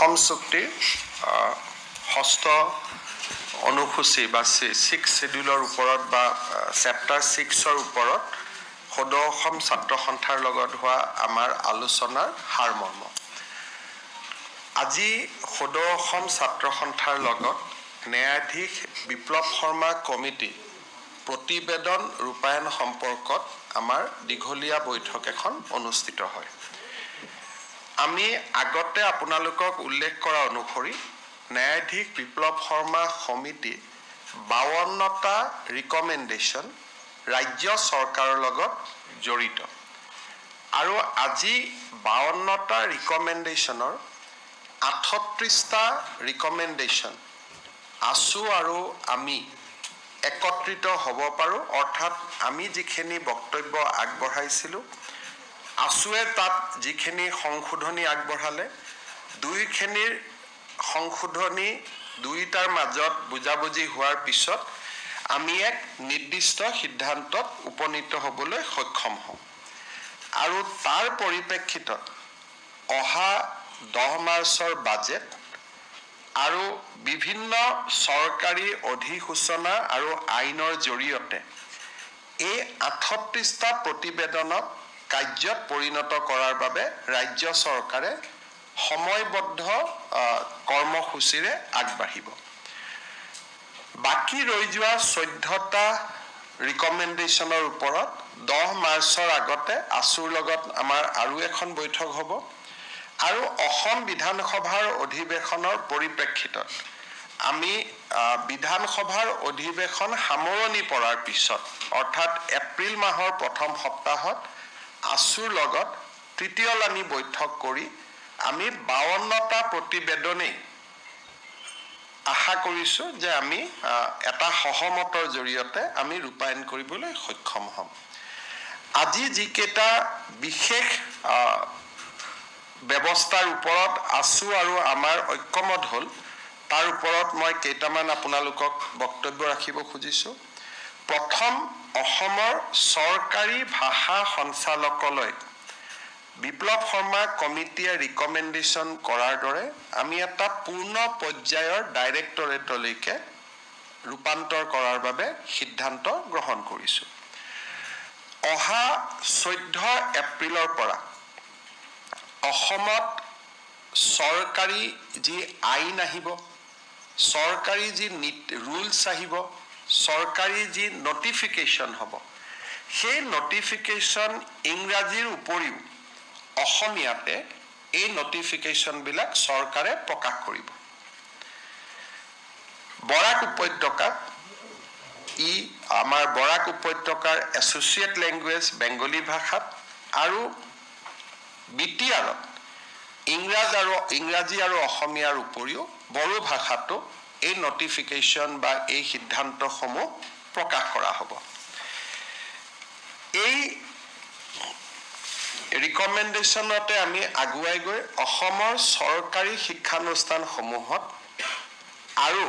অসম চুক্তিৰ ষষ্ঠ অনুসূচী বা 6 শিডিউলৰ ওপৰত বা চেপ্টাৰ 6ৰ ওপৰত সদৌ অসম ছাত্ৰ সন্থাৰ লগত হোৱা আমাৰ আলোচনাৰ সাৰমৰ্ম। আজি সদৌ অসম ছাত্ৰ সন্থাৰ লগত ন্যায়াধীশ বিপ্লৱ শৰ্মা কমিটি প্ৰতিবেদন ৰূপায়ণ সম্পৰ্কত আমাৰ দীঘলীয়া বৈঠক এখন অনুষ্ঠিত হয়। আমি আগতে আপোনালোকক উল্লেখ কৰা অনুসৰি ন্যায়াধীশ বিপ্লৱ শৰ্মা সমিতি 52টা ৰিকমেণ্ডেশ্যন ৰাজ্য চৰকাৰৰ লগত জড়িত আৰু আজি 52টা ৰিকমেণ্ডেশ্যনৰ 38টা ৰিকমেণ্ডেশ্যন আছু আৰু আমি একত্ৰিত হ'ব পাৰোঁ, অৰ্থাৎ আমি যিখিনি বক্তব্য আগবঢ়াইছিলোঁ আছুৱে তাত যিখিনি সংশোধনী আগবঢ়ালে, দুইখিনিৰ সংশোধনী দুইটাৰ মাজত বুজাবুজি হোৱাৰ পিছত আমি এক নিৰ্দিষ্ট সিদ্ধান্তত উপনীত হ'বলৈ সক্ষম হওঁ। আৰু তাৰ পৰিপ্ৰেক্ষিতত অহা 10 মাৰ্চৰ বাজেট আৰু বিভিন্ন চৰকাৰী অধিসূচনা আৰু আইনৰ জৰিয়তে এই 38টা প্ৰতিবেদনক কাৰ্যত পৰিণত কৰাৰ বাবে ৰাজ্য চৰকাৰে সময়বদ্ধ কৰ্মসূচীৰে আগবাঢ়িব। বাকী ৰৈ যোৱা 14টা ৰিকমেণ্ডেশ্যনৰ ওপৰত 10 মাৰ্চৰ আগতে আছুৰ লগত আমাৰ আৰু এখন বৈঠক হ'ব আৰু অসম বিধানসভাৰ অধিৱেশনৰ পৰিপ্ৰেক্ষিতত আমি বিধানসভাৰ অধিৱেশন সামৰণি পৰাৰ পিছত অৰ্থাৎ এপ্ৰিল মাহৰ প্ৰথম সপ্তাহত আছুৰ লগত তৃতীয়লানি বৈঠক কৰি আমি 52টা প্ৰতিবেদনেই আশা কৰিছোঁ যে আমি এটা সহমতৰ জৰিয়তে আমি ৰূপায়ণ কৰিবলৈ সক্ষম হ'ম। আজি যিকেইটা বিশেষ ব্যৱস্থাৰ ওপৰত আছু আৰু আমাৰ ঐক্যমত হ'ল তাৰ ওপৰত মই কেইটামান আপোনালোকক বক্তব্য ৰাখিব খুজিছোঁ। প্ৰথম, অসমৰ চৰকাৰী ভাষা সঞ্চালকালয় বিপ্লৱ শৰ্মা কমিটিয়ে ৰিকমেণ্ডেশ্যন কৰাৰ দৰে আমি এটা পূৰ্ণ পৰ্যায়ৰ ডাইৰেক্টৰেটলৈকে ৰূপান্তৰ কৰাৰ বাবে সিদ্ধান্ত গ্ৰহণ কৰিছোঁ। অহা 14 এপ্ৰিলৰ পৰা অসমত চৰকাৰী যি আইন আহিব, চৰকাৰী যি ৰুলছ আহিব, চৰকাৰী যি নটিফিকেশ্যন হ'ব, সেই নটিফিকেশ্যন ইংৰাজীৰ উপৰিও অসমীয়াতে এই নটিফিকেশ্যনবিলাক চৰকাৰে প্ৰকাশ কৰিব। বৰাক উপত্যকাত আমাৰ বৰাক উপত্যকাৰ এছ'চিয়েট লেংগুৱেজ বেংগলী ভাষাত আৰু বিটিআৰত ইংৰাজী আৰু অসমীয়াৰ উপৰিও বড়ো ভাষাতো এই নটিফিকেশ্যন বা এই সিদ্ধান্তসমূহ প্ৰকাশ কৰা হ'ব। এই ৰিকমেণ্ডেশ্যনতে আমি আগুৱাই গৈ অসমৰ চৰকাৰী শিক্ষানুষ্ঠানসমূহত আৰু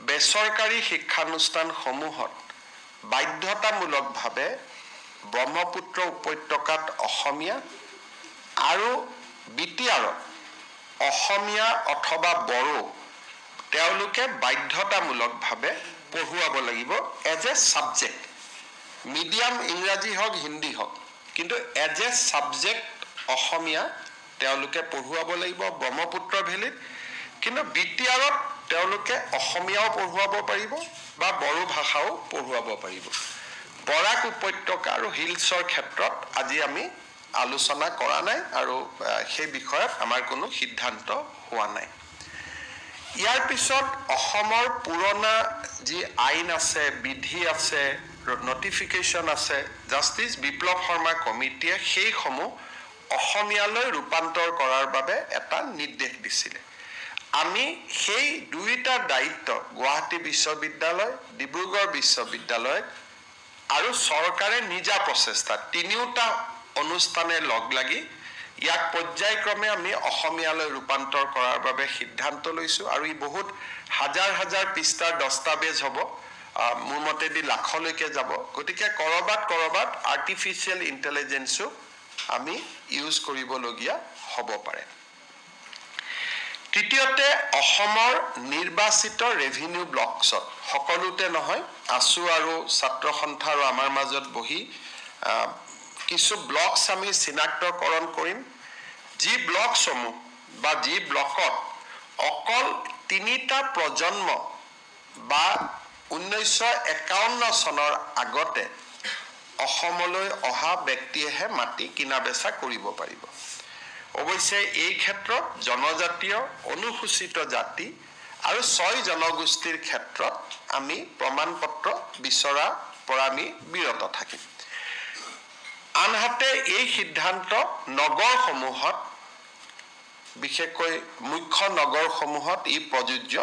বেচৰকাৰী শিক্ষানুষ্ঠানসমূহত বাধ্যতামূলকভাৱে ব্ৰহ্মপুত্ৰ উপত্যকাত অসমীয়া আৰু বিটিআৰত অসমীয়া অথবা বড়ো তেওঁলোকে বাধ্যতামূলকভাৱে পঢ়ুৱাব লাগিব এজ এ ছাবজেক্ট। মিডিয়াম ইংৰাজী হওক হিন্দী হওক, কিন্তু এজ এ ছাবজেক্ট অসমীয়া তেওঁলোকে পঢ়ুৱাব লাগিব ব্ৰহ্মপুত্ৰ ভেলীত। কিন্তু বিটিআৰত তেওঁলোকে অসমীয়াও পঢ়ুৱাব পাৰিব বা বড়ো ভাষাও পঢ়ুৱাব পাৰিব। বৰাক উপত্যকা আৰু হিলছৰ ক্ষেত্ৰত আজি আমি আলোচনা কৰা নাই আৰু সেই বিষয়ত আমাৰ কোনো সিদ্ধান্ত হোৱা নাই। ইয়াৰ পিছত অসমৰ পুৰণা যি আইন আছে, বিধি আছে, নটিফিকেশ্যন আছে, জাষ্টিছ বিপ্লৱ শৰ্মা কমিটিয়ে সেইসমূহ অসমীয়ালৈ ৰূপান্তৰ কৰাৰ বাবে এটা নিৰ্দেশ দিছিলে। আমি সেই দুইটা দায়িত্ব গুৱাহাটী বিশ্ববিদ্যালয়, ডিব্ৰুগড় বিশ্ববিদ্যালয় আৰু চৰকাৰে নিজা প্ৰচেষ্টা তিনিওটা অনুষ্ঠানে লগ লাগি ইয়াক পৰ্যায়ক্ৰমে আমি অসমীয়ালৈ ৰূপান্তৰ কৰাৰ বাবে সিদ্ধান্ত লৈছোঁ আৰু ই বহুত হাজাৰ হাজাৰ পৃষ্ঠাৰ দস্তাবেজ হ'ব, মোৰ মতেদি লাখলৈকে যাব। গতিকে কৰবাত আৰ্টিফিচিয়েল ইণ্টেলিজেন্সো আমি ইউজ কৰিবলগীয়া হ'ব পাৰে। তৃতীয়তে অসমৰ নিৰ্বাচিত ৰেভিনিউ ব্লকছত সকলোতে নহয় আছু আৰু ছাত্ৰ সন্থা আৰু আমাৰ মাজত বহি কিছু ব্লকছ আমি চিনাক্তকৰণ কৰিম যি ব্লকসমূহ বা যি ব্লকত অকল 3টা প্ৰজন্ম বা 1951 চনৰ আগতে অসমলৈ অহা ব্যক্তিয়েহে মাটি কিনা বেচা কৰিব পাৰিব অৱশ্যে এই ক্ষেত্ৰত জনজাতীয় অনুসূচিত জাতি আৰু 6 জনগোষ্ঠীৰ ক্ষেত্ৰত আমি প্ৰমাণপত্ৰ বিচৰা পৰা আমি বিৰত থাকিম আনহাতে এই সিদ্ধান্ত নগৰসমূহত বিশেষকৈ মুখ্য নগৰসমূহত ই প্ৰযোজ্য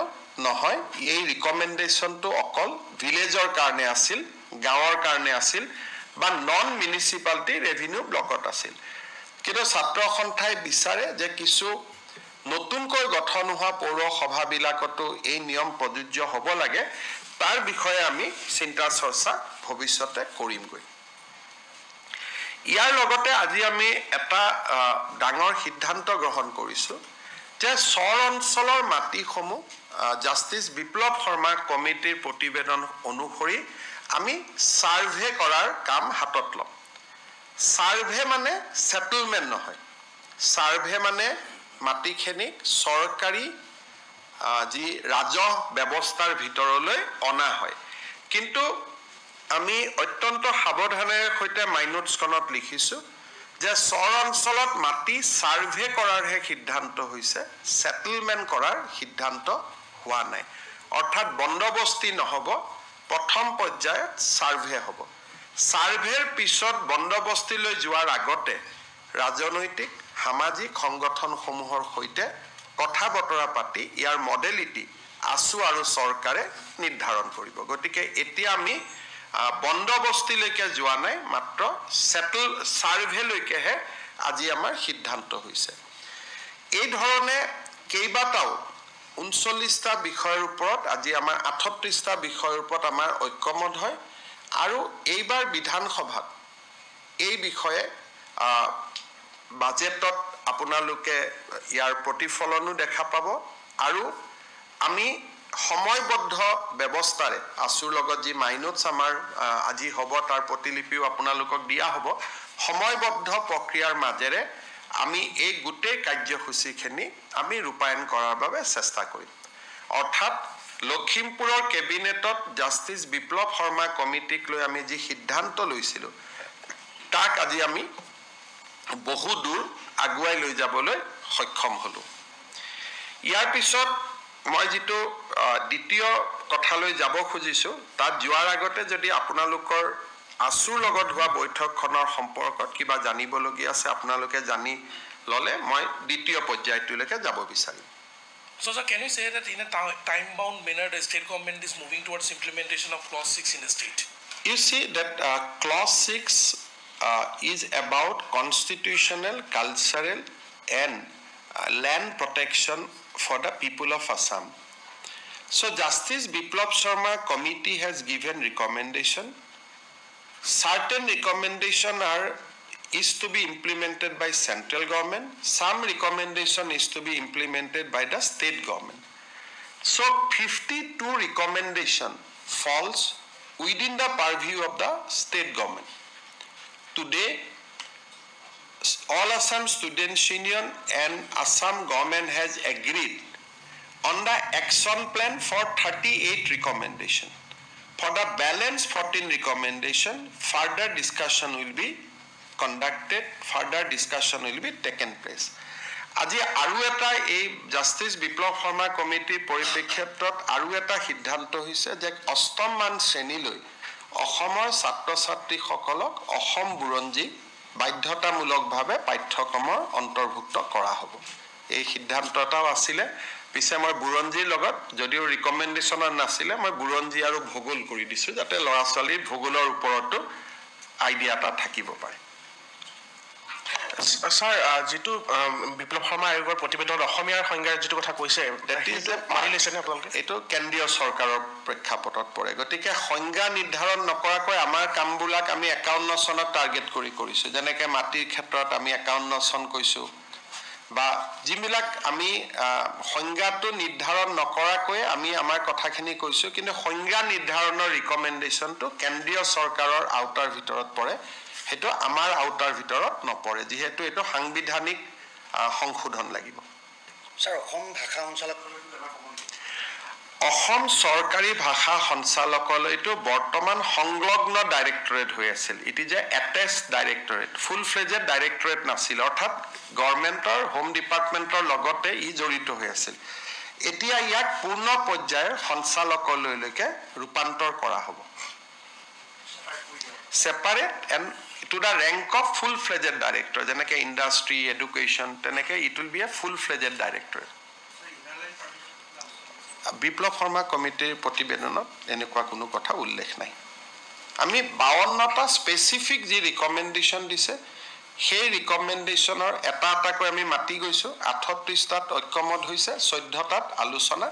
নহয় এই ৰিকমেণ্ডেশ্যনটো অকল ভিলেজৰ কাৰণে আছিল গাঁৱৰ কাৰণে আছিল বা নন মিউনিচিপালিটি ৰেভিনিউ ব্লকত আছিল কিন্তু ছাত্ৰ সন্থাই বিচাৰে যে কিছু নতুনকৈ গঠন হোৱা পৌৰসভাবিলাকতো এই নিয়ম প্ৰযোজ্য হ'ব লাগে তাৰ বিষয়ে আমি চিন্তা চৰ্চা ভৱিষ্যতে কৰিমগৈ ইয়াৰ লগতে আজি আমি এটা ডাঙৰ সিদ্ধান্ত গ্ৰহণ কৰিছোঁ যে চৰ অঞ্চলৰ মাটিসমূহ জাষ্টিছ বিপ্লৱ শৰ্মা কমিটিৰ প্ৰতিবেদন অনুসৰি আমি সাৰ্ভে কৰাৰ কাম হাতত ল'ম সাৰ্ভে মানে সেটেলমেন্ট নহয় সাৰ্ভে মানে মাটিখিনিক চৰকাৰী যি ৰাজহ ব্যৱস্থাৰ ভিতৰলৈ অনা হয় কিন্তু আমি অত্যন্ত সাৱধানেৰে সৈতে মাইনোটছখনত লিখিছোঁ যে চৰ অঞ্চলত মাটি সাৰ্ভে কৰাৰহে সিদ্ধান্ত হৈছে সেটেলমেন্ট কৰাৰ সিদ্ধান্ত হোৱা নাই অৰ্থাৎ বন্দবস্তি নহব প্ৰথম পৰ্যায়ত সাৰ্ভে হ'ব সাৰ্ভেৰ পিছত বন্দবস্তিলৈ যোৱাৰ আগতে ৰাজনৈতিক সামাজিক সংগঠনসমূহৰ সৈতে কথা বতৰা পাতি ইয়াৰ মডেলিটি আছু আৰু চৰকাৰে নিৰ্ধাৰণ কৰিব গতিকে এতিয়া আমি বন্দবস্তিলৈকে যোৱা নাই মাত্ৰ সেটেল সাৰ্ভেলৈকেহে আজি আমাৰ সিদ্ধান্ত হৈছে এই ধৰণে কেইবাটাও 39টা বিষয়ৰ ওপৰত আজি আমাৰ 38টা বিষয়ৰ ওপৰত আমাৰ ঐক্যমত হয় আৰু এইবাৰ বিধানসভাত এই বিষয়ে বাজেটত আপোনালোকে ইয়াৰ প্ৰতিফলনো দেখা পাব আৰু আমি সময়বদ্ধ ব্যৱস্থাৰে আছুৰ লগত যি মাইনোটছ আমাৰ আজি হ'ব তাৰ প্ৰতিলিপিও আপোনালোকক দিয়া হ'ব সময়বদ্ধ প্ৰক্ৰিয়াৰ মাজেৰে আমি এই গোটেই কাৰ্যসূচীখিনি আমি ৰূপায়ণ কৰাৰ বাবে চেষ্টা কৰিম অৰ্থাৎ লখিমপুৰৰ কেবিনেটত জাষ্টিছ বিপ্লৱ শৰ্মা কমিটিক লৈ আমি যি সিদ্ধান্ত লৈছিলোঁ তাক আজি আমি বহু দূৰ আগুৱাই লৈ যাবলৈ সক্ষম হলো ইয়াৰ পিছত মই যেটো দ্বিতীয় কথালৈ যাব খুজিছো তাত যোৱাৰ আগতে যদি আপোনালোকৰ আছুৰ লগত হোৱা বৈঠকখনৰ সম্পৰ্কত কিবা জানিবলগীয়া আছে আপোনালোকে জানি ললে মই দ্বিতীয় পৰ্যায়টোলৈকে যাব বিচাৰিম So sir, can you say that in a time-bound manner the state government is moving towards implementation of clause 6 in the state? You see that clause 6 is about constitutional, cultural and land protection for the people of Assam. So Justice Biplab Sharma committee has given recommendation. Certain recommendations is to be implemented by central government. Some recommendation is to be implemented by the state government. So 52 recommendation falls within the purview of the state government. Today, All Assam Students Union and Assam government has agreed on the action plan for 38 recommendation. For the balance 14 recommendation, further discussion will be conducted, further discussion will be taken place. আজি আৰু এটা এই justice বিপ্লৱ শৰ্মা কমিটিৰ পৰিপ্ৰেক্ষিতত আৰু এটা সিদ্ধান্ত হৈছে যে অষ্টম মান শ্ৰেণীলৈ অসমৰ ছাত্ৰ ছাত্ৰীসকলক অসম বুৰঞ্জী বাধ্যতামূলকভাৱে পাঠ্যক্ৰমৰ অন্তৰ্ভুক্ত কৰা হ'ব এই সিদ্ধান্তটাও আছিলে পিছে মই বুৰঞ্জীৰ লগত যদিও ৰিকমেণ্ডেশ্যন নাছিলে মই বুৰঞ্জী আৰু ভূগোল কৰি দিছোঁ যাতে ল'ৰা ছোৱালীৰ ভূগোলৰ ওপৰতো আইডিয়া এটা থাকিব পাৰে Sir, যেটো বিপ্লৱ শৰ্মা আয়োগৰ প্ৰতিবেদন অসমীয়াৰ সংজ্ঞাৰ যেটো কথা কৈছে that is a মানিলেছনে আপোনালোকে এটো কেন্দ্ৰীয় চৰকাৰৰ প্ৰেক্ষাপটত পৰে গতিকে সংজ্ঞা নিৰ্ধাৰণ নকৰাকৈ আমাৰ কামবিলাক আমি 51 চনত টাৰ্গেট কৰিছো যেনেকৈ মাটিৰ ক্ষেত্ৰত আমি 51 চন কৈছো বা যিবিলাক আমি সংজ্ঞাটো নিৰ্ধাৰণ নকৰাকৈ আমি আমাৰ কথাখিনি কৈছোঁ, কিন্তু সংজ্ঞা নিৰ্ধাৰণৰ ৰিকমেণ্ডেশ্যনটো কেন্দ্ৰীয় চৰকাৰৰ আওতাৰ ভিতৰত পৰে, সেইটো আমাৰ আওতাৰ ভিতৰত নপৰে, যিহেতু এইটো সাংবিধানিক সংশোধন লাগিব। স্যাৰ, অসম ভাষা সঞ্চালকালয়টো অসম চৰকাৰী ভাষা সঞ্চালকালয়টো বৰ্তমান সংলগ্ন ডাইৰেক্টৰেট হৈ আছিল। It is a attach directorate, full fledged directorate নাছিল, অৰ্থাৎ গভৰ্ণমেণ্টৰ হোম ডিপাৰ্টমেণ্টৰ লগতে ই জড়িত হৈ আছিল। এতিয়া ইয়াক পূৰ্ণ পৰ্যায়ৰ সঞ্চালকালয়লৈকে ৰূপান্তৰ কৰা হ'ব, separate and to the rank of full fledged director, যেনেকৈ ইণ্ডাষ্ট্ৰি, এডুকেশ্যন, তেনেকৈ it will be a full fledged directorate. Biplab Sarma কমিটিৰ প্ৰতিবেদনত এনেকুৱা কোনো কথা উল্লেখ নাই। আমি 52টা স্পেচিফিক যি ৰিকমেণ্ডেশ্যন দিছে, সেই ৰিকমেণ্ডেশ্যনৰ এটা এটাকৈ আমি মাতি গৈছোঁ। 38টাত ঐক্যমত হৈছে, 14টাত আলোচনা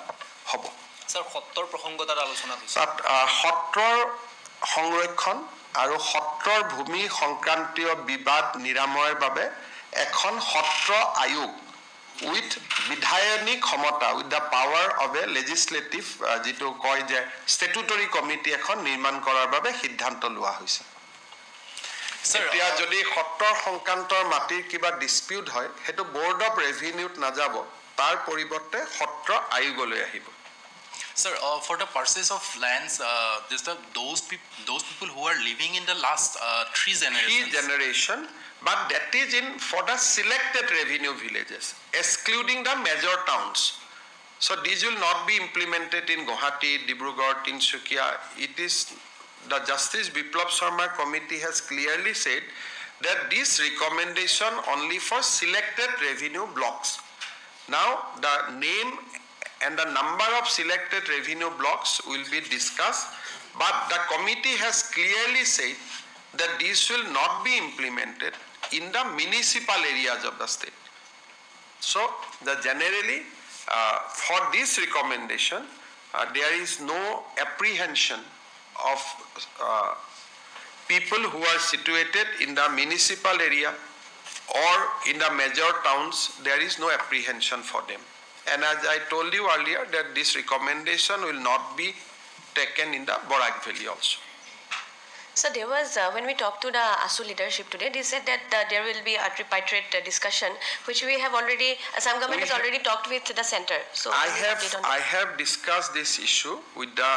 হ'ব। স্যাৰ, সত্ৰৰ প্ৰসংগ তাত আলোচনা হৈছে। তাত সত্ৰৰ সংৰক্ষণ আৰু সত্ৰৰ ভূমি সংক্ৰান্তীয় বিবাদ নিৰাময়ৰ বাবে এখন সত্ৰ আয়োগ উইথ বিধায়নী ক্ষমতা, with the power of A legislative, যিটো কয় যে ষ্টেটুটৰী কমিটি এখন নিৰ্মাণ কৰাৰ বাবে সিদ্ধান্ত লোৱা হৈছে। এতিয়া যদি সত্ৰৰ সংক্ৰান্তৰ মাটিৰ কিবা ডিছপিউট হয়, সেইটো বৰ্ড অফ ৰেভিনিউত নাযাব, তাৰ পৰিৱৰ্তে সত্ৰ আয়োগলৈ আহিব। Sir, for the purchase of lands, those people who are living in the last three generations. But that is in for the selected revenue villages, excluding the major towns. So these will not be implemented in Guwahati, Dibrugarh, Tinsukia. It is the Justice Biplab Sharma committee has clearly said that this recommendation only for selected revenue blocks. Now the name and the number of selected revenue blocks will be discussed, but the committee has clearly said that these will not be implemented in the municipal areas of the state. So generally for this recommendation there is no apprehension of people who are situated in the municipal area or in the major towns. There is no apprehension for them. And as I told you earlier, that this recommendation will not be taken in the Borak Valley also. So there was, when we talked to the ASU leadership today, they said that there will be a tripartite discussion, which we have already, Assam government has already talked with the center. So I have discussed this issue with the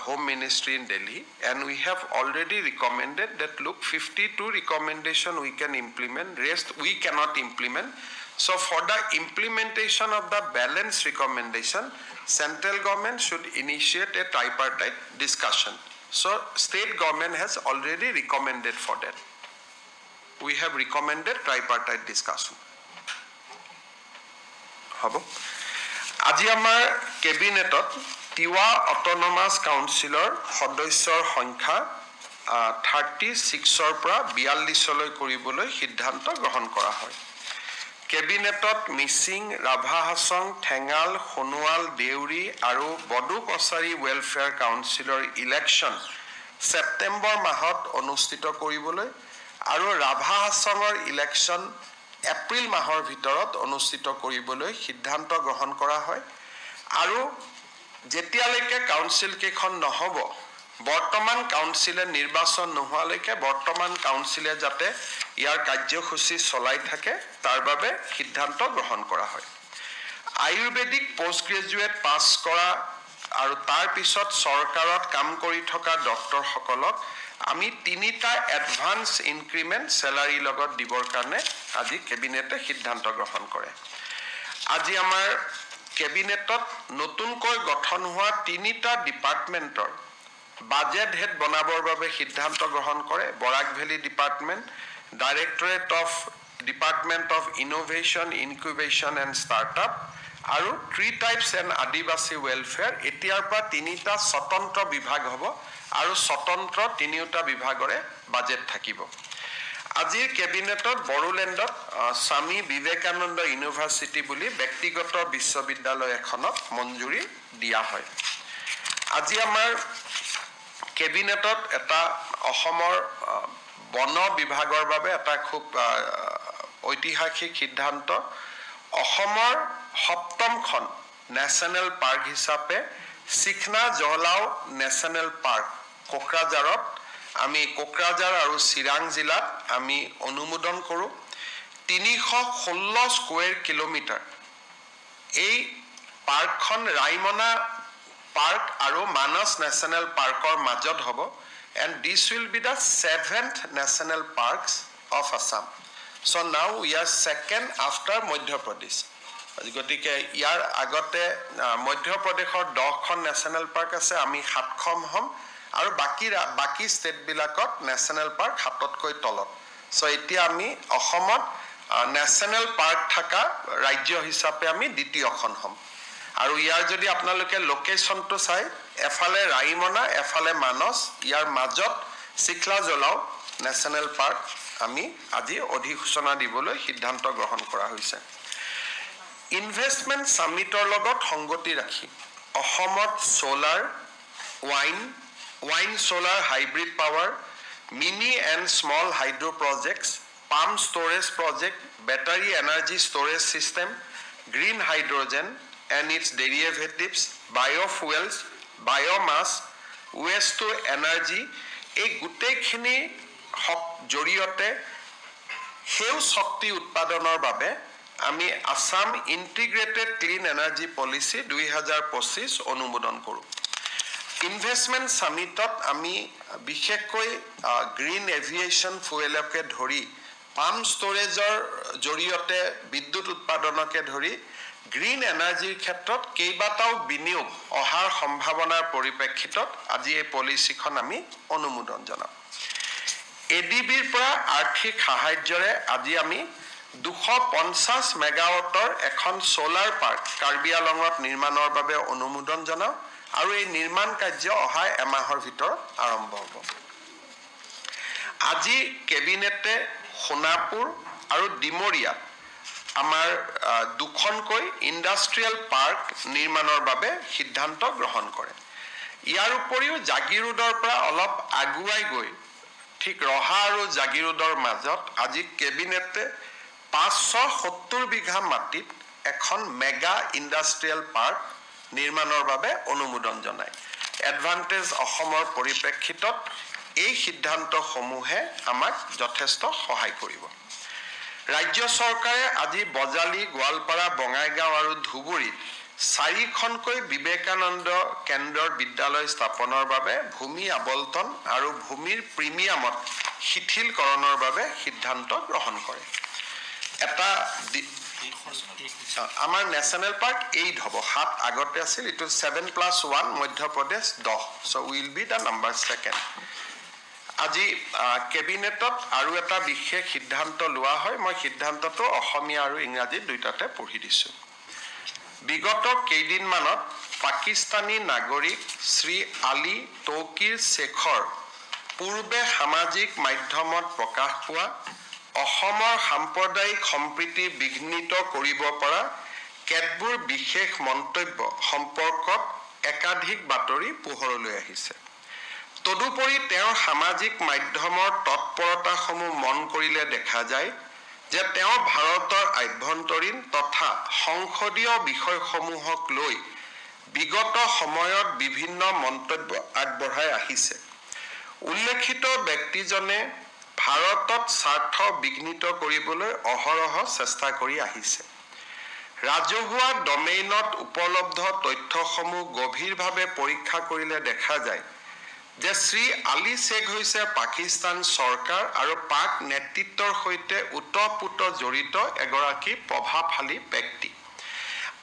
Home Ministry in Delhi, and we have already recommended that, look, 52 recommendation we can implement, rest we cannot implement. So for the implementation of the balance recommendation, central government should initiate a tripartite discussion. So state government has already recommended for that. We have recommended tripartite discussion. Habo. Aji amar cabinetot Tiwa Autonomous Councilor সদস্যৰ সংখ্যা 36 পৰা 42লৈ কৰিবলৈ সিদ্ধান্ত গ্ৰহণ কৰা হয়। কেবিনেটত মিচিং, ৰাভা হাছং, ঠেঙাল, সোণোৱাল, দেউৰী আৰু বডো কছাৰী ৱেলফেয়াৰ কাউন্সিলৰ ইলেকশ্যন ছেপ্টেম্বৰ মাহত অনুষ্ঠিত কৰিবলৈ আৰু ৰাভা হাছঙৰ ইলেকশ্যন এপ্ৰিল মাহৰ ভিতৰত অনুষ্ঠিত কৰিবলৈ সিদ্ধান্ত গ্ৰহণ কৰা হয়। আৰু যেতিয়ালৈকে কাউন্সিল কেইখন নহ'ব, বৰ্তমান কাউন্সিলে নিৰ্বাচন নোহোৱালৈকে বৰ্তমান কাউন্সিলে যাতে ইয়াৰ কাৰ্যসূচী চলাই থাকে তাৰ বাবে সিদ্ধান্ত গ্ৰহণ কৰা হয়। আয়ুৰ্বেদিক পোষ্ট গ্ৰেজুৱেট পাছ কৰা আৰু তাৰ পিছত চৰকাৰত কাম কৰি থকা ডক্টৰসকলক আমি 3টা এডভান্স ইনক্ৰিমেণ্ট চেলাৰী লগত দিবৰ কাৰণে আজি কেবিনেটে সিদ্ধান্ত গ্ৰহণ কৰে। আজি আমাৰ কেবিনেটত নতুনকৈ গঠন হোৱা 3টা ডিপাৰ্টমেণ্টৰ বাজেট হেড বনাবৰ বাবে সিদ্ধান্ত গ্ৰহণ কৰে। Barak valley department, department of innovation, incubation and startup আৰু tea tribes and Adivasi welfare. এতিয়াৰ পৰা 3টা স্বতন্ত্ৰ বিভাগ হ'ব আৰু স্বতন্ত্ৰ 3টা বিভাগৰে বাজেট থাকিব। আজিৰ কেবিনেটত বড়োলেণ্ডত স্বামী বিবেকানন্দ ইউনিভাৰ্চিটি বুলি ব্যক্তিগত বিশ্ববিদ্যালয় এখনত মঞ্জুৰি দিয়া হয়। আজি আমাৰ কেবিনেটত এটা অসমৰ বন বিভাগৰ বাবে এটা খুব ঐতিহাসিক সিদ্ধান্ত অসমৰ ৭মখন নেশ্যনেল পাৰ্ক হিচাপে চিখনা জহলাও নেশ্যনেল পাৰ্ক কোকৰাঝাৰত আমি কোকৰাঝাৰ আৰু চিৰাং জিলাত আমি অনুমোদন কৰোঁ ৩১৬ স্কুৱেৰ কিলোমিটাৰ এই পাৰ্কখন ৰাইমনা পাৰ্ক আৰু মানস নেশ্যনেল পাৰ্কৰ মাজত হ'ব and this will be the 7th national parks of Assam. So now we are second after Madhya Pradesh. গতিকে ইয়াৰ আগতে মধ্য প্ৰদেশৰ 10খন নেশ্যনেল পাৰ্ক আছে আমি 7খন হ'ম আৰু বাকি ষ্টেটবিলাকত নেশ্যনেল পাৰ্ক 7তকৈ তলত সো এতিয়া আমি অসমত নেশ্যনেল পাৰ্ক থকা ৰাজ্য হিচাপে আমি দ্বিতীয়খন হ'ম আৰু ইয়াৰ যদি আপোনালোকে লোকেশ্যনটো চাই এফালে ৰাইমনা এফালে মানস ইয়াৰ মাজত চিখলা জলাও নেশ্যনেল পাৰ্ক আমি আজি অধিসূচনা দিবলৈ সিদ্ধান্ত গ্ৰহণ কৰা হৈছে ইনভেষ্টমেণ্ট সামিটৰ লগত সংগতি ৰাখি অসমত solar wind solar hybrid power mini and small hydro projects pump storage project battery energy storage system green hydrogen and its derivatives, biofuels, biomass, waste to energy, এই গোটেইখিনি জৰিয়তে সেউজ শক্তি উৎপাদনৰ বাবে আমি Assam integrated clean energy policy 2025 অনুমোদন কৰোঁ ইনভেষ্টমেণ্ট সামিটত আমি বিশেষকৈ গ্ৰীণ এভিয়েশ্যন ফুয়েলকে ধৰি পাম ষ্ট'ৰেজৰ জৰিয়তে বিদ্যুৎ উৎপাদনকে ধৰি গ্ৰীণ এনাৰ্জিৰ ক্ষেত্ৰত কেইবাটাও বিনিয়োগ অহাৰ সম্ভাৱনাৰ পৰিপ্ৰেক্ষিতত আজি এই পলিচিখন আমি অনুমোদন জনাম এডিবিৰ পৰা আৰ্থিক সাহায্যৰে আজি আমি 250 মেগাৱাটৰ এখন সোলাৰ পাৰ্ক কাৰ্বি আলঙত নিৰ্মাণৰ বাবে অনুমোদন জনাম আৰু এই নিৰ্মাণ কাৰ্য অহা এমাহৰ ভিতৰত আৰম্ভ হ'ব আজি কেবিনেটে সোণাপুৰ আৰু ডিমৰিয়াত আমাৰ দুখনকৈ ইণ্ডাষ্ট্ৰিয়েল পাৰ্ক নিৰ্মাণৰ বাবে সিদ্ধান্ত গ্ৰহণ কৰে ইয়াৰ উপৰিও জাগিৰোডৰ পৰা অলপ আগুৱাই গৈ ঠিক ৰহা আৰু জাগিৰোডৰ মাজত আজি কেবিনেটে 570 বিঘা মাটিত এখন মেগা ইণ্ডাষ্ট্ৰিয়েল পাৰ্ক নিৰ্মাণৰ বাবে অনুমোদন জনায় এডভান্টেজ অসমৰ পৰিপ্ৰেক্ষিতত এই সিদ্ধান্তসমূহে আমাক যথেষ্ট সহায় কৰিব ৰাজ্য চৰকাৰে আজি বজালি গোৱালপাৰা বঙাইগাঁও আৰু ধুবুৰীত 4খনকৈ বিবেকানন্দ কেন্দ্ৰৰ বিদ্যালয় স্থাপনৰ বাবে ভূমি আবল্টন আৰু ভূমিৰ প্ৰিমিয়ামত শিথিলকৰণৰ বাবে সিদ্ধান্ত গ্ৰহণ কৰে এটা আমাৰ নেশ্যনেল পাৰ্ক 8 হ'ব 7 আগতে আছিল ইটো 7+1 Madhya Pradesh 10 so will be the number second আজি কেবিনেটত আৰু এটা বিশেষ সিদ্ধান্ত লোৱা হয় মই সিদ্ধান্তটো অসমীয়া আৰু ইংৰাজী দুইটাতে পঢ়ি দিছো বিগত কেইদিনমানত পাকিস্তানী নাগৰিক শ্ৰী আলী তৌকিৰ শেখৰ পূৰ্বে সামাজিক মাধ্যমত প্ৰকাশ পোৱা অসমৰ সাম্প্ৰদায়িক সম্প্ৰীতি বিঘ্নিত কৰিব পৰা কেতবোৰ বিশেষ মন্তব্য সম্পৰ্কত একাধিক বাতৰি পোহৰলৈ আহিছে তদুপৰি তেওঁৰ সামাজিক মাধ্যমৰ তৎপৰতাসমূহ মন কৰিলে দেখা যায় যে তেওঁ ভাৰতৰ আভ্যন্তৰীণ তথা সংসদীয় বিষয়সমূহক লৈ বিগত সময়ত বিভিন্ন মন্তব্য আগবঢ়াই আহিছে উল্লেখিত ব্যক্তিজনে ভাৰতত স্বাৰ্থ বিঘ্নিত কৰিবলৈ অহৰহ চেষ্টা কৰি আহিছে ৰাজহুৱা ডমেইনত উপলব্ধ তথ্যসমূহ গভীৰভাৱে পৰীক্ষা কৰিলে দেখা যায় যে শ্ৰী আলী শেখ হৈছে পাকিস্তান চৰকাৰ আৰু পাক নেতৃত্বৰ সৈতে উতঃপুত জড়িত এগৰাকী প্ৰভাৱশালী ব্যক্তি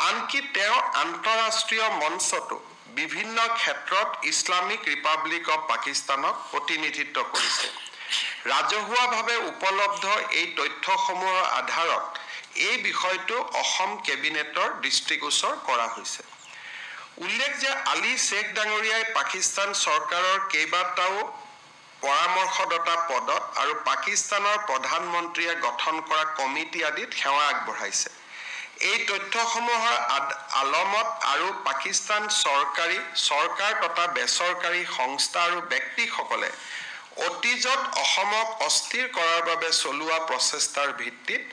আনকি তেওঁ আন্তঃৰাষ্ট্ৰীয় মঞ্চতো বিভিন্ন ক্ষেত্ৰত ইছলামিক ৰিপাব্লিক অফ পাকিস্তানক প্ৰতিনিধিত্ব কৰিছে ৰাজহুৱাভাৱে উপলব্ধ এই তথ্যসমূহৰ আধাৰত এই বিষয়টো অসম কেবিনেটৰ দৃষ্টিগোচৰ কৰা হৈছে উল্লেখ যে আলী শেখ ডাঙৰীয়াই পাকিস্তান চৰকাৰৰ কেইবাটাও পৰামৰ্শদাতা পদত আৰু পাকিস্তানৰ প্ৰধানমন্ত্ৰীয়ে গঠন কৰা কমিটি আদিত সেৱা আগবঢ়াইছে এই তথ্যসমূহৰ আলমত আৰু পাকিস্তান চৰকাৰ তথা বেচৰকাৰী সংস্থা আৰু ব্যক্তিসকলে অতীজত অসমক অস্থিৰ কৰাৰ বাবে চলোৱা প্ৰচেষ্টাৰ ভিত্তিত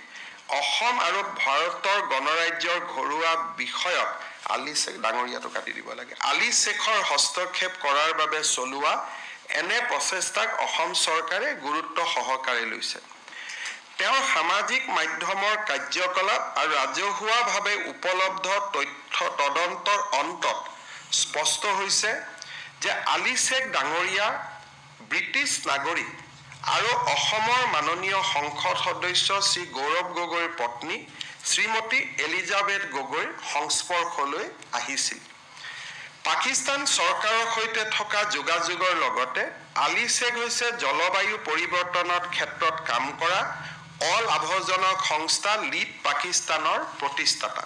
অসম আৰু ভাৰতৰ গণৰাজ্যৰ ঘৰুৱা বিষয়ত আলী শ্বেখ ডাঙৰীয়াটো কাটি দিব লাগে আলী শ্বেখৰ হস্তক্ষেপ কৰাৰ বাবে চলোৱা এনে প্ৰচেষ্টাক অসম চৰকাৰে গুৰুত্ব সহকাৰে লৈছে তেওঁৰ সামাজিক মাধ্যমৰ কাৰ্যকলাপ আৰু ৰাজহুৱাভাৱে উপলব্ধ তথ্য তদন্তৰ অন্তত স্পষ্ট হৈছে যে আলী শ্বেখ ডাঙৰীয়া ব্ৰিটিছ নাগৰিক আৰু অসমৰ মাননীয় সংসদ সদস্য শ্ৰী গৌৰৱ গগৈৰ পত্নী শ্ৰীমতী এলিজাবেথ গগৈৰ সংস্পৰ্শলৈ আহিছিল পাকিস্তান চৰকাৰৰ সৈতে থকা যোগাযোগৰ লগতে আলী শ্বেখ হৈছে জলবায়ু পৰিৱৰ্তনৰ ক্ষেত্ৰত কাম কৰা অলাভজনক সংস্থা লিড পাকিস্তানৰ প্ৰতিষ্ঠাতা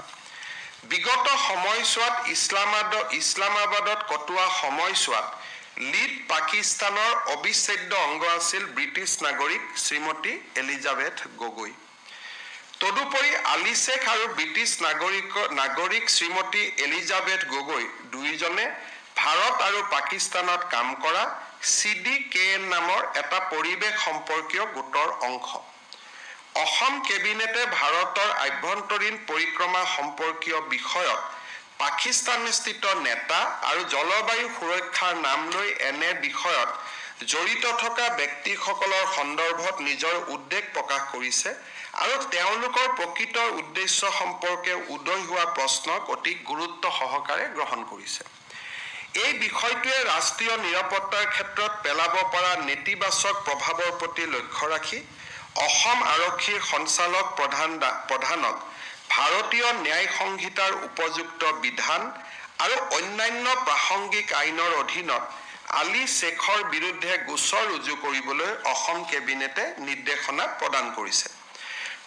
বিগত সময়ছোৱাত ইছলামাবাদত কটোৱা সময়ছোৱাত লিড পাকিস্তানৰ অবিচ্ছেদ্য অংগ আছিল ব্ৰিটিছ নাগৰিক শ্ৰীমতী এলিজাবেথ গগৈ তদুপৰি আলী শ্বেখ আৰু ব্ৰিটিছ নাগৰিক শ্ৰীমতী এলিজাবেথ গগৈ দুয়োজনে ভাৰত আৰু পাকিস্তানত কাম কৰা CDKN নামৰ এটা পৰিৱেশ সম্পৰ্কীয় গোটৰ অংশ অসম কেবিনেটে ভাৰতৰ আভ্যন্তৰীণ পৰিক্ৰমা সম্পৰ্কীয় বিষয়ত পাকিস্তানস্থিত নেতা আৰু জলবায়ু সুৰক্ষাৰ নাম লৈ এনে বিষয়ত জড়িত থকা ব্যক্তিসকলৰ সন্দৰ্ভত নিজৰ উদ্বেগ প্ৰকাশ কৰিছে আৰু তেওঁলোকৰ প্ৰকৃত উদ্দেশ্য সম্পৰ্কে উদয় হোৱা প্ৰশ্নক অতি গুৰুত্ব সহকাৰে গ্ৰহণ কৰিছে এই বিষয়টোৱে ৰাষ্ট্ৰীয় নিৰাপত্তাৰ ক্ষেত্ৰত পেলাব পৰা নেতিবাচক প্ৰভাৱৰ প্ৰতি লক্ষ্য ৰাখি অসম আৰক্ষীৰ সঞ্চালক প্ৰধানক ভাৰতীয় ন্যায় সংহিতাৰ উপযুক্ত বিধান আৰু অন্যান্য প্ৰাসংগিক আইনৰ অধীনত আলী শ্বেখৰ বিৰুদ্ধে গোচৰ ৰুজু কৰিবলৈ অসম কেবিনেটে নিৰ্দেশনা প্ৰদান কৰিছে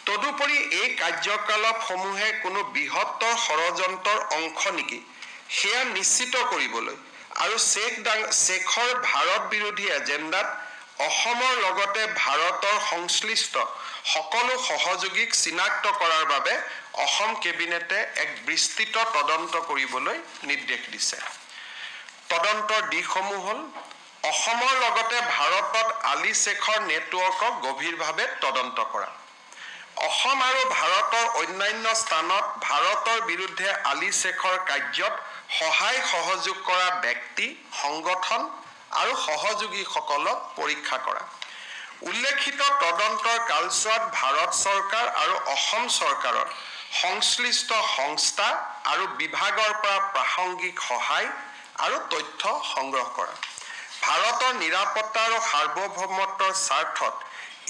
তদুপৰি এই কাৰ্যকলাপসমূহে কোনো বৃহত্তৰ ষড়যন্ত্ৰৰ অংশ নেকি সেয়া নিশ্চিত কৰিবলৈ আৰু শ্বেখৰ ভাৰত বিৰোধী এজেণ্ডাত অসমৰ লগতে ভাৰতৰ সংশ্লিষ্ট সকলো সহযোগীক চিনাক্ত কৰাৰ বাবে অসম কেবিনেটে এক বিস্তৃত তদন্ত কৰিবলৈ নিৰ্দেশ দিছে তদন্তৰ দিশসমূহ হ'ল অসমৰ লগতে ভাৰতত আলী শ্বেখৰ নেটৱৰ্কক গভীৰভাৱে তদন্ত কৰা অসম আৰু ভাৰতৰ অন্যান্য স্থানত ভাৰতৰ বিৰুদ্ধে আলী শ্বেখৰ কাৰ্যত সহায় সহযোগ কৰা ব্যক্তি সংগঠন আৰু সহযোগীসকলক পৰীক্ষা কৰা উল্লেখিত তদন্তৰ কালছোৱাত ভাৰত চৰকাৰ আৰু অসম চৰকাৰৰ সংশ্লিষ্ট সংস্থা আৰু বিভাগৰ পৰা প্ৰাসংগিক সহায় আৰু তথ্য সংগ্ৰহ কৰা ভাৰতৰ নিৰাপত্তা আৰু সাৰ্বভৌমত্বৰ স্বাৰ্থত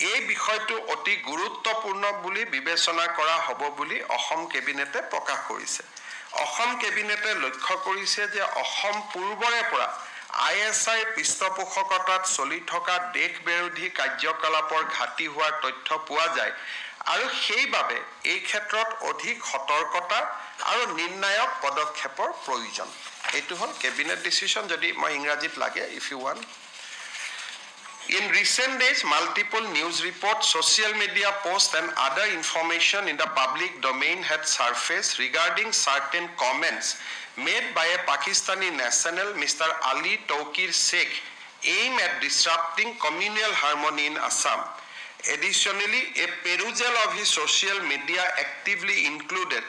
এই বিষয়টো অতি গুৰুত্বপূৰ্ণ বুলি বিবেচনা কৰা হ'ব বুলি অসম কেবিনেটে প্ৰকাশ কৰিছে অসম কেবিনেটে লক্ষ্য কৰিছে যে অসম পূৰ্বৰে পৰা ISI পৃষ্ঠপোষকতাত চলি থকা দেশ বিৰোধী কাৰ্যকলাপৰ ঘাটি হোৱাৰ তথ্য পোৱা যায় আৰু সেইবাবে এই ক্ষেত্ৰত অধিক সতৰ্কতা আৰু নিৰ্ণায়ক পদক্ষেপৰ প্ৰয়োজন এইটো হ'ল কেবিনেট ডিসিশন যদি মই ইংৰাজীত লাগে if you want In recent days, multiple news reports, social media posts and other information in the public domain had surfaced regarding certain comments made by a Pakistani national, Mr. Ali Tawqir Sheikh, aimed at disrupting communal harmony in Assam. Additionally, a perusal of his social media actively included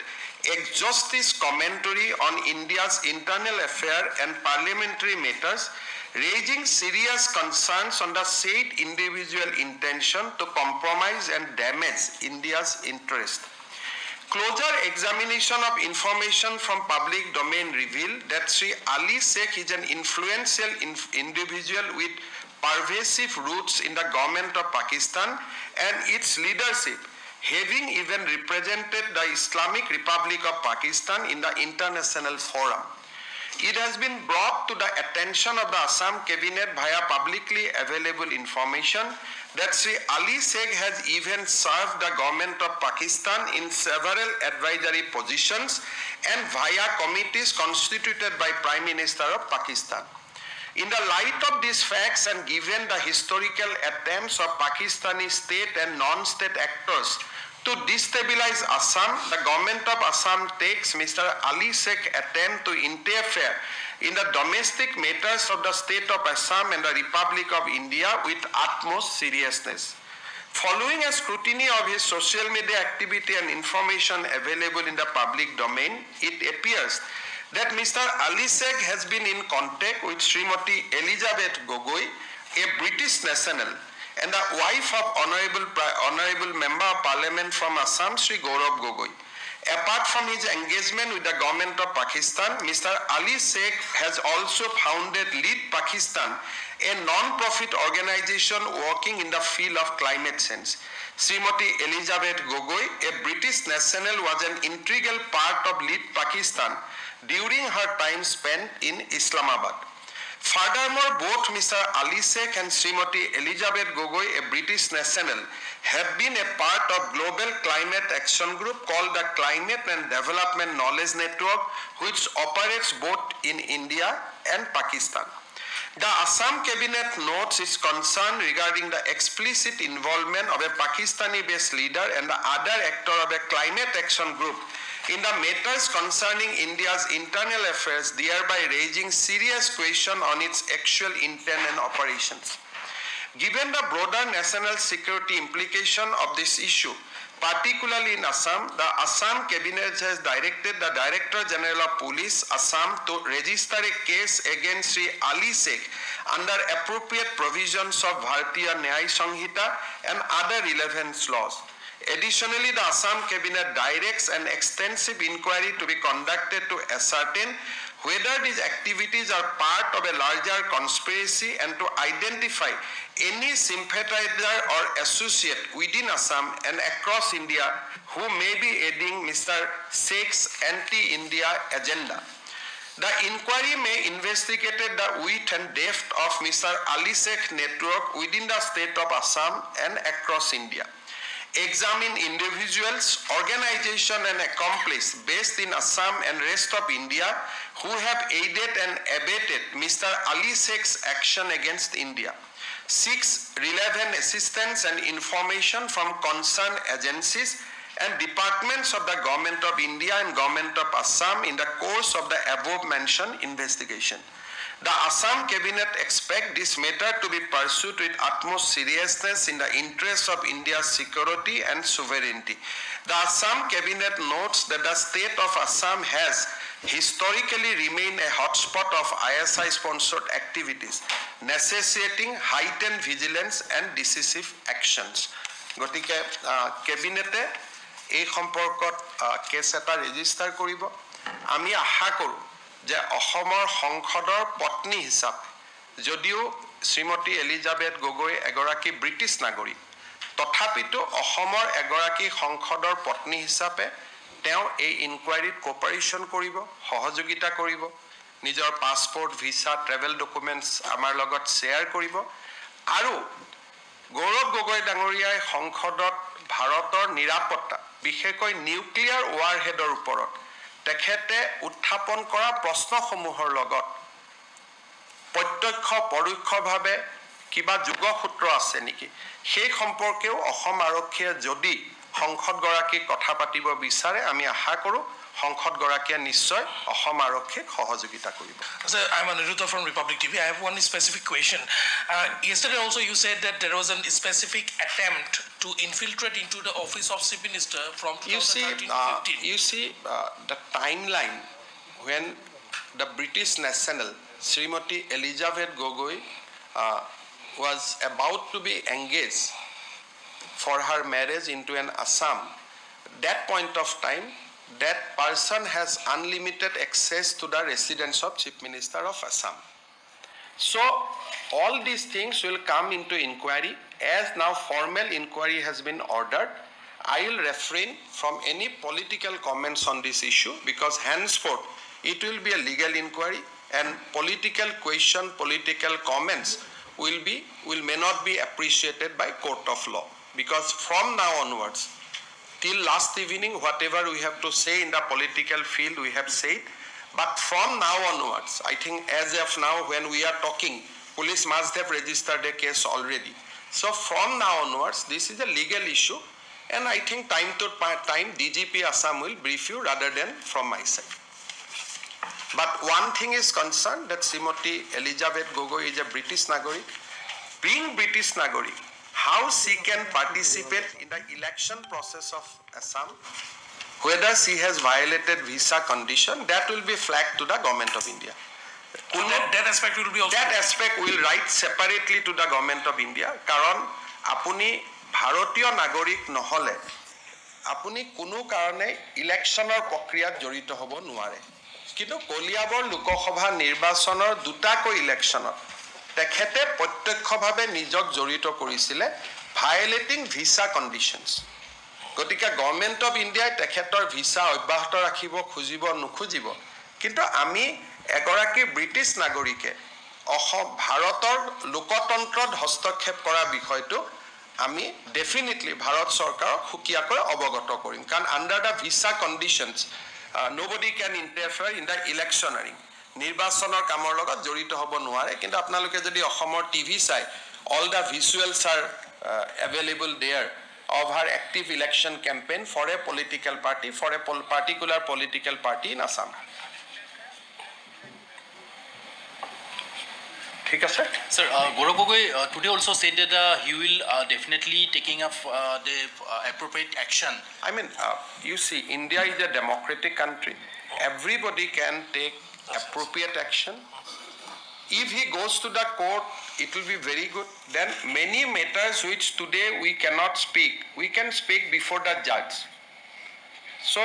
exhaustive commentary on India's internal affairs and parliamentary matters, raising serious concerns on the said individual intention to compromise and damage India's interest. Closer examination of information from public domain revealed that Sri Ali Sheikh is an influential individual with pervasive roots in the government of Pakistan and its leadership, having even represented the Islamic Republic of Pakistan in the international forum. It has been brought to the attention of the Assam cabinet via publicly available information that Sri Ali Sheikh has even served the government of Pakistan in several advisory positions and via committees constituted by Prime Minister of Pakistan. In the light of these facts and given the historical attempts of Pakistani state and non-state actors to destabilize Assam, the government of Assam takes Mr. Ali Sheikh's attempt to interfere in the domestic matters of the state of Assam and the Republic of India with utmost seriousness. Following a scrutiny of his social media activity and information available in the public domain, it appears that Mr. Ali Sheikh has been in contact with Srimati Elizabeth Gogoi, a British national, and the wife of Honorable Member of Parliament from Assam, Sri Gaurav Gogoi. Apart from his engagement with the government of Pakistan, Mr. Ali Sheikh has also founded Lead Pakistan, a non-profit organization working in the field of climate change. Srimati Elizabeth Gogoi, a British national, was an integral part of Lead Pakistan during her time spent in Islamabad. Furthermore, both Mr. Ali Sheikh and Srimati Elizabeth Gogoi, a British national, have been a part of Global Climate Action Group called the Climate and Development Knowledge Network, which operates both in India and Pakistan. The Assam Cabinet notes its concern regarding the explicit involvement of a Pakistani-based leader and the other actor of a climate action group in the matters concerning India's internal affairs, thereby raising serious questions on its actual intent and operations. Given the broader national security implication of this issue, particularly in Assam, the Assam Cabinet has directed the Director General of Police, Assam, to register a case against Sri Ali Sheikh under appropriate provisions of Bharatiya Nyaya Samhita and other relevant laws. Additionally, the Assam Cabinet directs an extensive inquiry to be conducted to ascertain whether these activities are part of a larger conspiracy and to identify any sympathizer or associate within Assam and across India who may be aiding Mr. Sheikh's anti-India agenda. The inquiry may investigate the width and depth of Mr. Ali Sheikh network within the state of Assam and across India. Examine individuals, organizations, and accomplices based in Assam and rest of India who have aided and abetted Mr. Ali Sheikh's action against India. 6. Relevant assistance and information from concerned agencies and departments of the Government of India and Government of Assam in the course of the above-mentioned investigation. The Assam Cabinet expects this matter to be pursued with utmost seriousness in the interest of India's security and sovereignty. The Assam Cabinet notes that the state of Assam has historically remained a hotspot of ISI-sponsored activities, necessitating heightened vigilance and decisive actions. গতিকে কেবিনেটে এই সম্পৰ্কত cash এটা register কৰিব। আমি আশা কৰোঁ যে অসমৰ সংসদৰ পত্নী হিচাপে যদিও শ্ৰীমতী এলিজাবেথ গগৈ এগৰাকী ব্ৰিটিছ নাগৰিক, তথাপিতো অসমৰ এগৰাকী সংসদৰ পত্নী হিচাপে তেওঁ এই ইনকুৱাৰীত কোপাৰেশ্যন কৰিব, সহযোগিতা কৰিব, নিজৰ পাছপৰ্ট, ভিছা, ট্ৰেভেল ডকুমেণ্টছ আমাৰ লগত শ্বেয়াৰ কৰিব আৰু গৌৰৱ গগৈ ডাঙৰীয়াই সংসদত ভাৰতৰ নিৰাপত্তা, বিশেষকৈ নিউক্লিয়াৰ ৱাৰহেডৰ ওপৰত তেখেতে উত্থাপন কৰা প্ৰশ্নসমূহৰ লগত প্ৰত্যক্ষ পৰোক্ষভাৱে কিবা যোগসূত্ৰ আছে নেকি সেই সম্পৰ্কেও অসম আৰক্ষীয়ে যদি সংসদগৰাকীক কথা পাতিব বিচাৰে আমি আশা কৰোঁ সংসদগৰাকীয়ে নিশ্চয় অসম আৰক্ষীক সহযোগিতা কৰিব। Sir, I'm Aniruddha from Republic TV. I have one specific question. Yesterday also you said that there was a specific attempt to infiltrate into the office of Chief Minister from 2013 to 15. You see the timeline when the British national Srimati Elizabeth Gogoi was about to be engaged for her marriage into an Assam. That point of time, that person has unlimited access to the residence of Chief Minister of Assam. So all these things will come into inquiry. As now formal inquiry has been ordered, I will refrain from any political comments on this issue because henceforth it will be a legal inquiry and political question, political comments may not be appreciated by court of law. Because from now onwards, till last evening, whatever we have to say in the political field, we have said. But from now onwards, I think as of now, when we are talking, police must have registered a case already. So from now onwards, this is a legal issue. And I think time to time, DGP Assam will brief you rather than from my side. But one thing is concerned that Srimati Elizabeth Gogoi is a British Nagorik. Being British Nagorik, how she can participate in the election process of Assam, whether she has violated visa condition, that will be flagged to the government of India. That aspect will be also. That aspect will write separately to the government of India. Karon apuni bharatiya nagorik nohole apuni কোনো কারণে ইলেকশনৰ প্ৰক্ৰিয়াত জড়িত হ'ব নোৱাৰে কিন্তু কলিয়াবৰ লোকসভা নিৰ্বাচনৰ দুটাকৈ ইলেকশনত তেখেতে প্ৰত্যক্ষভাৱে নিজক জড়িত কৰিছিলে ভায়োলেটিং ভিসা কন্ডিশনস গতিকে গভৰ্নমেন্ট অফ ইণ্ডিয়াই তেখেতৰ ভিসা অব্যাহত ৰাখিব খুজিব নুখুজিব কিন্তু আমি এগৰাকী ব্ৰিটিছ নাগৰিকে ভাৰতৰ লোকতন্ত্ৰত হস্তক্ষেপ কৰা বিষয়টো আমি ডেফিনেটলি ভাৰত চৰকাৰক খুকিয়াকৈ অৱগত কৰিম কাৰণ under the visa conditions nobody can interfere in the electioneering নিৰ্বাচনৰ কামৰ লগত জড়িত হ'ব নোৱাৰে কিন্তু আপোনালোকে যদি অসমৰ টিভি চাই all the visuals are available there of her active election campaign for a political party for a particular political party in Assam. ঠিক আছে Sir, Gaurav Gogoi today also said that he will definitely taking up the appropriate action. I mean, you see, India is a democratic country. Everybody can take appropriate action. If he goes to the court, it will be very good. Then many matters which today we cannot speak, we can speak before the judge. So,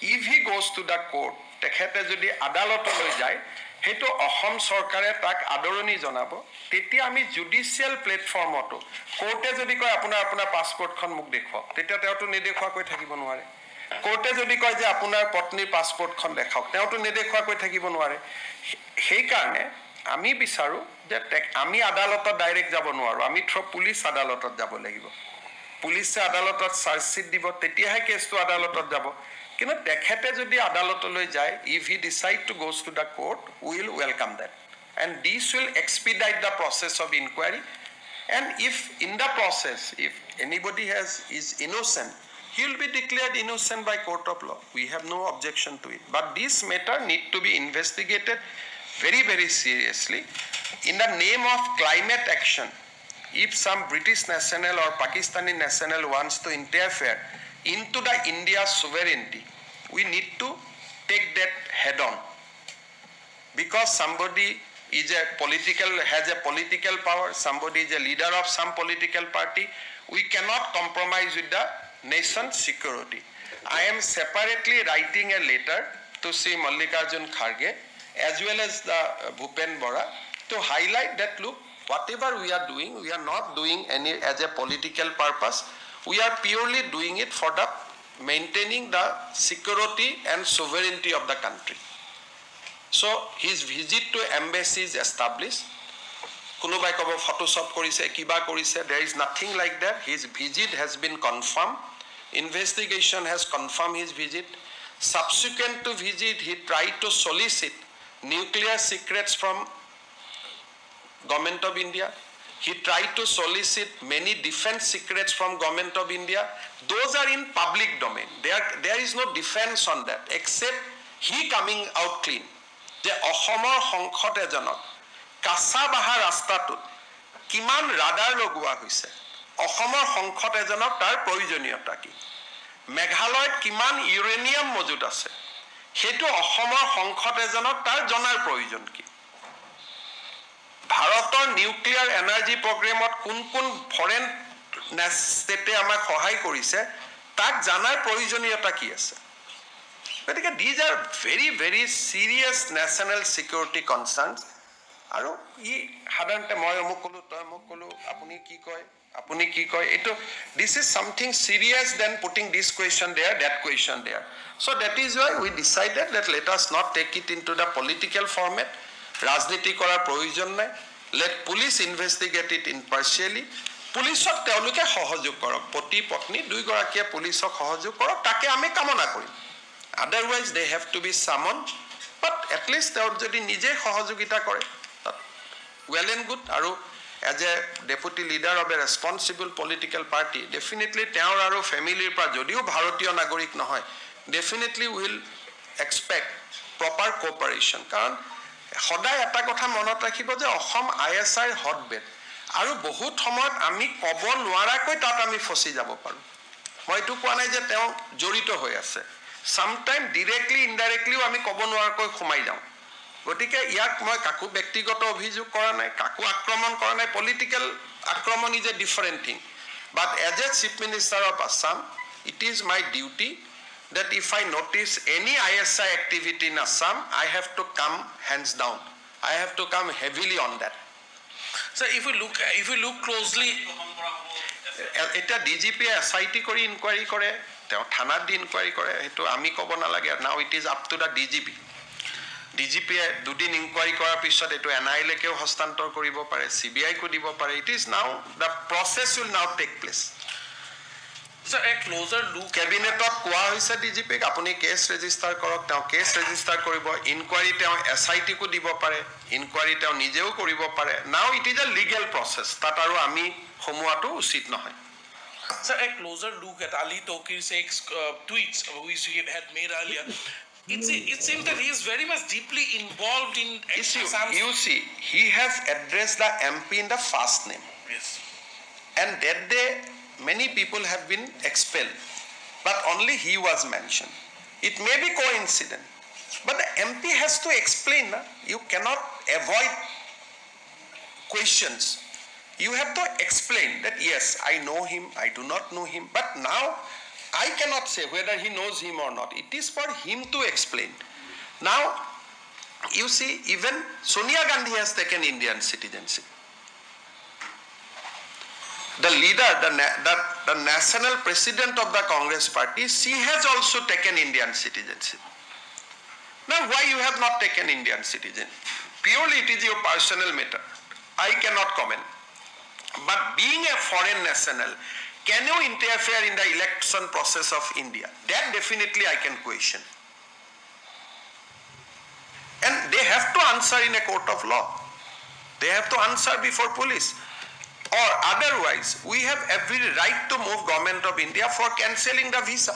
if he goes to the court, tekhete jodi adalotoloi jai, heto Ahom Sarkare tak adoroni janabo, tetia ami judicial platformoto, courte jodi koy apuna passport khon muk dekhwa, tetia teo to nedekhwa koi thakibo nware. কোর্টে যদি কয় যে আপোনাৰ পত্নীৰ পাসপোৰ্টখন দেখাওক তেওঁটো নেদেখুৱাকৈ থাকিব নোৱাৰে সেই কাৰণে আমি বিচাৰো যে আমি আদালতত ডাইৰেক্ট যাব নোৱাৰো আমি পুলিচ আদালতত যাব লাগিব পুলিচে আদালতত চাৰ্জশিট দিব তেতিয়াহে কেছটো আদালতত যাব কিন্তু তেখেতে যদি আদালতলৈ যায় if he decide to goes to the court we will welcome that and this will expedite the process of inquiry and if in the process if anybody is innocent he will be declared innocent by court of law. We have no objection to it. But this matter need to be investigated very, very seriously. In the name of climate action, if some British national or Pakistani national wants to interfere into the India's sovereignty, we need to take that head on. Because somebody has a political power, somebody is a leader of some political party, we cannot compromise with the nation's security. I am separately writing a letter to Sri Mallikarjun Kharge as well as the Bhupen Bora to highlight that look, whatever we are doing, we are not doing any as a political purpose. We are purely doing it for the maintaining the security and sovereignty of the country. So his visit to embassy is established. Kunubai kobo photoshop korise, kiba korise, there is nothing like that. His visit has been confirmed. Investigation has confirmed his visit. Subsequent to visit, he tried to solicit nuclear secrets from Government of India. He tried to solicit many defense secrets from Government of India. Those are in public domain. There is no defense on that, except he coming out clean. The Ahomor Hongkot ejanok, Kasabaha Rastatut, Kiman radar logua hoise. অসমৰ সংকট এজনক তাৰ প্ৰয়োজনীয়তা কি মেঘালয়ত কিমান uranium মজুত আছে হেতু অসমৰ সংকট এজনক তাৰ জনাৰ প্ৰয়োজন কি ভাৰতৰ নিউক্লিয়াৰ এনাৰ্জি প্ৰগ্ৰামত কোন ফৰেন ষ্টেটে আমাক সহায় কৰিছে তাক জানাৰ প্ৰয়োজনীয়তা কি আছে গতিকে these are very very serious national security concerns আৰু ই সাধাৰণতে মই মোক কলো তই মোক কলো আপুনি কি কয় this is something serious than putting this question there that question there so that is why we decided that let us not take it into the political format rajniti korar provision nai let police investigate it impartially পুলিশক তেওঁলোকে সহযোগ কৰক পতি পত্নী দুই গৰাকীয়ে পুলিশক সহযোগ কৰক তাকে আমি কামনা কৰিম otherwise they have to be summoned but at least they যদি নিজে সহযোগিতা কৰে well and good আৰু as a deputy leader of a responsible political party definitely তেওঁৰ আৰু ফ্যামিলিৰ পৰা যদিও ভাৰতীয় নাগৰিক নহয় definitely will expect proper cooperation কাৰণ সদায় এটা কথা মনত ৰাখিব যে অসম ISI hotbed আৰু বহুত সময়ত আমি ক'ব নোৱাৰাকৈ তাত আমি ফচি যাব পাৰোঁ মই এইটো কোৱা নাই যে তেওঁ জড়িত হৈ আছে সামটাইম ডিৰেক্টলি ইনডাইৰেক্টলিও আমি ক'ব নোৱাৰাকৈ সোমাই যাওঁ গতিকে ইয়াক মই কাকো ব্যক্তিগত অভিযোগ কৰা নাই কাকো আক্ৰমণ কৰা নাই পলিটিক্যাল আক্ৰমণ is a different thing but as a chief minister of Assam it is my duty that if I notice any ISI activity in Assam, I have to come hands down. I have to come heavily on that. So if we look closely, এটা DGP SIT কৰি enquiry কৰে তেওঁ থানাত দি enquiry কৰে সেইটো আমি ক'ব নালাগে now it is up to the DGP DGP দুদিন ইনকুৱাৰী কৰাৰ পিছত এটো NI লেকেও হস্তান্তৰ কৰিব পাৰে CBI কো দিব পাৰে it is now the process will now take place. So a closer look কেবিনেটত কোৱা হৈছে ডিজিপিক আপুনি কেছ ৰেজিষ্টাৰ কৰক তেওঁ কেছ ৰেজিষ্টাৰ কৰিব ইনকুৱাৰী তেওঁ SIT কো দিব পাৰে ইনকুৱাৰী তেওঁ নিজেও কৰিব পাৰে নাও it is a legal process তাত আৰু আমি সমুৱাটো উচিত নহয় So a closer look at Ali Tokir's tweets which he had made earlier it seems that he is very much deeply involved in you see he has addressed the MP in the first name yes and that day many people have been expelled but only he was mentioned it may be coincidence but the MP has to explain you cannot avoid questions you have to explain that yes I know him I do not know him but now I cannot say whether he knows him or not it is for him to explain now you see even Sonia Gandhi has taken Indian citizenship the leader, the national president of the Congress party, she has also taken Indian citizenship. Now, why you have not taken Indian citizenship? Purely it is your personal matter. I cannot comment. But being a foreign national, can you interfere in the election process of India? That definitely I can question. And they have to answer in a court of law. They have to answer before police. Or otherwise, we have every right to move government of India for cancelling the visa.